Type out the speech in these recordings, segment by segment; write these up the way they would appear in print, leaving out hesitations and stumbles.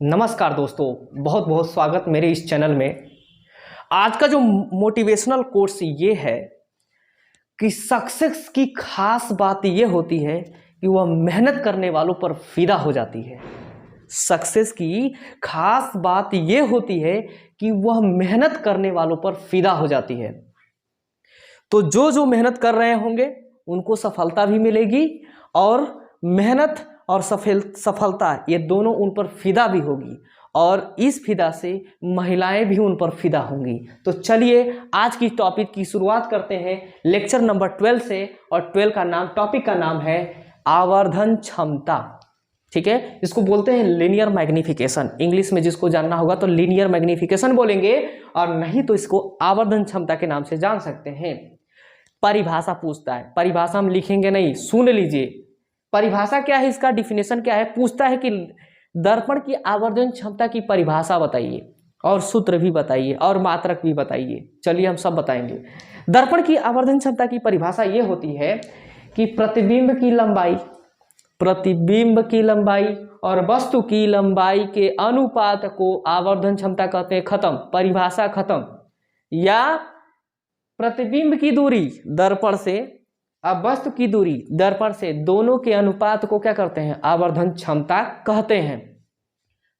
नमस्कार दोस्तों, बहुत बहुत स्वागत मेरे इस चैनल में। आज का जो मोटिवेशनल कोर्स ये है कि सक्सेस की खास बात ये होती है कि वह मेहनत करने वालों पर फिदा हो जाती है। सक्सेस की खास बात ये होती है कि वह मेहनत करने वालों पर फिदा हो जाती है। तो जो जो मेहनत कर रहे होंगे उनको सफलता भी मिलेगी और मेहनत और सफलता ये दोनों उन पर फिदा भी होगी और इस फिदा से महिलाएं भी उन पर फिदा होंगी। तो चलिए आज की टॉपिक की शुरुआत करते हैं लेक्चर नंबर 12 से। और 12 का नाम, टॉपिक का नाम है आवर्धन क्षमता। ठीक है, इसको बोलते हैं लीनियर मैग्निफिकेशन। इंग्लिश में जिसको जानना होगा तो लीनियर मैग्निफिकेशन बोलेंगे और नहीं तो इसको आवर्धन क्षमता के नाम से जान सकते हैं। परिभाषा पूछता है, परिभाषा हम लिखेंगे नहीं, सुन लीजिए। परिभाषा क्या है, इसका डिफिनेशन क्या है। पूछता है कि दर्पण की आवर्धन क्षमता की परिभाषा बताइए और सूत्र भी बताइए और मात्रक भी बताइए। चलिए हम सब बताएंगे। दर्पण की आवर्धन क्षमता की परिभाषा ये होती है कि प्रतिबिंब की लंबाई और वस्तु की लंबाई के अनुपात को आवर्धन क्षमता कहते हैं। खत्म, परिभाषा खत्म। या प्रतिबिंब की दूरी दर्पण से अब वस्तु की दूरी दर्पण से, दोनों के अनुपात को क्या करते हैं, आवर्धन क्षमता कहते हैं।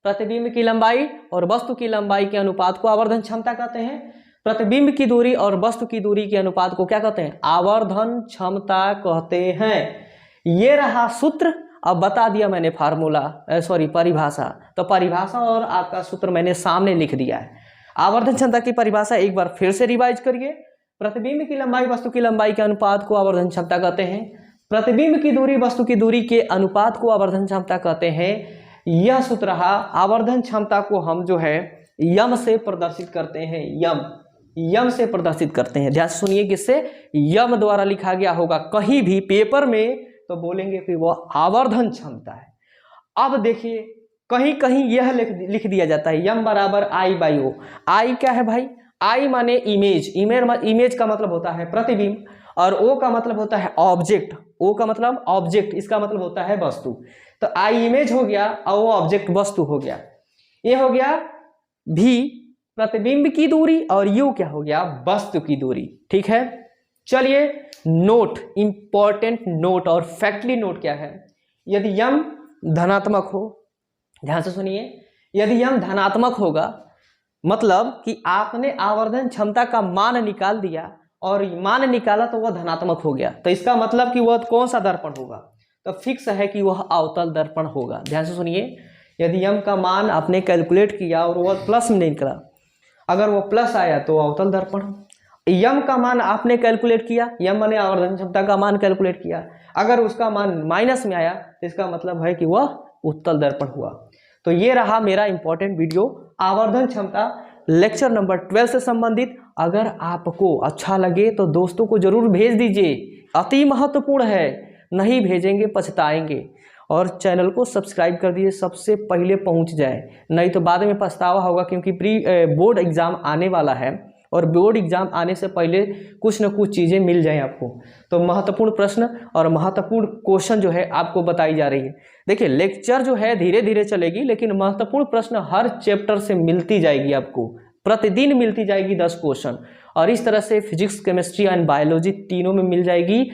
प्रतिबिंब की लंबाई और वस्तु की लंबाई के अनुपात को आवर्धन क्षमता कहते हैं। प्रतिबिंब की दूरी और वस्तु की दूरी के अनुपात को क्या कहते हैं, आवर्धन क्षमता कहते हैं। ये रहा सूत्र। अब बता दिया मैंने फार्मूला, परिभाषा। तो परिभाषा और आपका सूत्र मैंने सामने लिख दिया है। आवर्धन क्षमता की परिभाषा एक बार फिर से रिवाइज करिए। प्रतिबिंब की लंबाई वस्तु की लंबाई के अनुपात को आवर्धन क्षमता कहते हैं। प्रतिबिंब की दूरी वस्तु की दूरी के अनुपात को आवर्धन क्षमता कहते हैं। यह सूत्र रहा। आवर्धन क्षमता को हम जो है यम से प्रदर्शित करते हैं। यम से प्रदर्शित करते हैं। ध्यान से सुनिए, किससे, यम द्वारा लिखा गया होगा कहीं भी पेपर में तो बोलेंगे कि वह आवर्धन क्षमता है। अब देखिए कहीं कहीं यह लिख दिया जाता है यम बराबर I/O। आई क्या है भाई, आई माने इमेज। इमेज का मतलब होता है प्रतिबिंब और ओ का मतलब होता है ऑब्जेक्ट। ओ का मतलब ऑब्जेक्ट, इसका मतलब होता है वस्तु। तो आई इमेज हो गया और वो ऑब्जेक्ट वस्तु हो गया। ये हो गया भी प्रतिबिंब की दूरी और यू क्या हो गया, वस्तु की दूरी। ठीक है, चलिए नोट, इंपॉर्टेंट नोट और फैक्टली नोट क्या है। यदि यम धनात्मक हो, ध्यान से सुनिए, यदि यम धनात्मक होगा मतलब कि आपने आवर्धन क्षमता का मान निकाल दिया और मान निकाला तो वह धनात्मक हो गया, तो इसका मतलब कि वह कौन सा दर्पण होगा, तो फिक्स है कि वह अवतल दर्पण होगा। ध्यान से सुनिए, यदि यम का मान आपने कैलकुलेट किया और वह प्लस में निकला, अगर वो प्लस आया तो अवतल दर्पण। यम का मान आपने कैलकुलेट किया, यम माने आवर्धन क्षमता का मान कैलकुलेट किया, अगर उसका मान माइनस में आया तो इसका मतलब है कि वह उत्तल दर्पण हुआ। तो ये रहा मेरा इंपॉर्टेंट वीडियो आवर्धन क्षमता लेक्चर नंबर 12 से संबंधित। अगर आपको अच्छा लगे तो दोस्तों को जरूर भेज दीजिए, अति महत्वपूर्ण है, नहीं भेजेंगे पछताएंगे। और चैनल को सब्सक्राइब कर दीजिए, सबसे पहले पहुंच जाए, नहीं तो बाद में पछतावा होगा। क्योंकि बोर्ड एग्जाम आने वाला है और बोर्ड एग्जाम आने से पहले कुछ न कुछ चीज़ें मिल जाएं आपको। तो महत्वपूर्ण प्रश्न और महत्वपूर्ण क्वेश्चन जो है आपको बताई जा रही है। देखिए लेक्चर जो है धीरे धीरे चलेगी, लेकिन महत्वपूर्ण प्रश्न हर चैप्टर से मिलती जाएगी आपको, प्रतिदिन मिलती जाएगी 10 क्वेश्चन। और इस तरह से फिजिक्स, केमिस्ट्री एंड बायोलॉजी तीनों में मिल जाएगी।